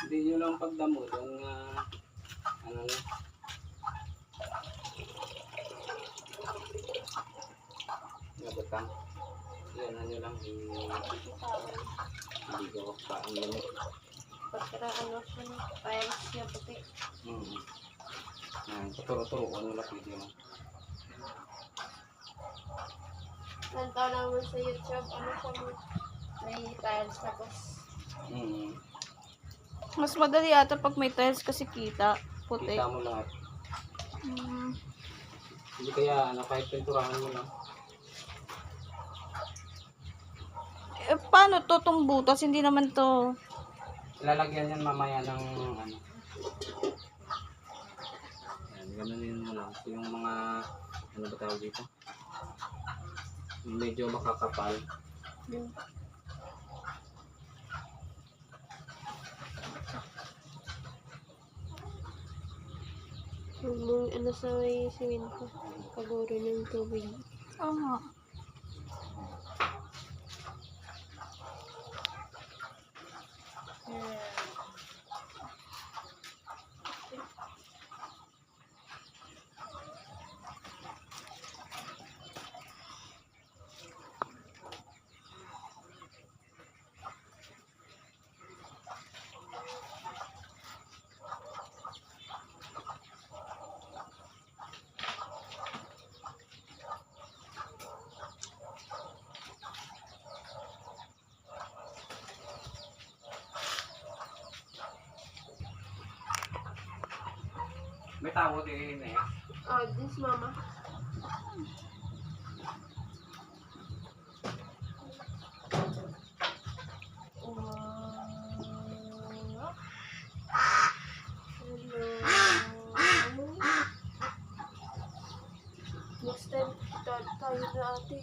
Hindi nyo lang pagdamo yung ano na. Nabatang. Yan, ano lang. Hindi ko pa ang lamit. Pagkara ano siya no, tiles niya puti. Paturo-turo ko lang video mo. Nantaw naman sa YouTube, ano siya mo, may tiles tapos. Mas madali ata pag may tiles kasi kita. Puti. Kita mo lahat. Hindi kaya, kahit pinturahan mo lang. Eh, paano to tong butas? Hindi naman to. Ilalagyan yan mamaya ng ano. Yan, ganonin mo lang. So, yung mga, ano ba tawag dito? Yung medyo makakapal. Yung ano sa may simento, paguro ng tubig. Oo nga. May tao din eh. Oh, this mama. Next time, tayo na ate.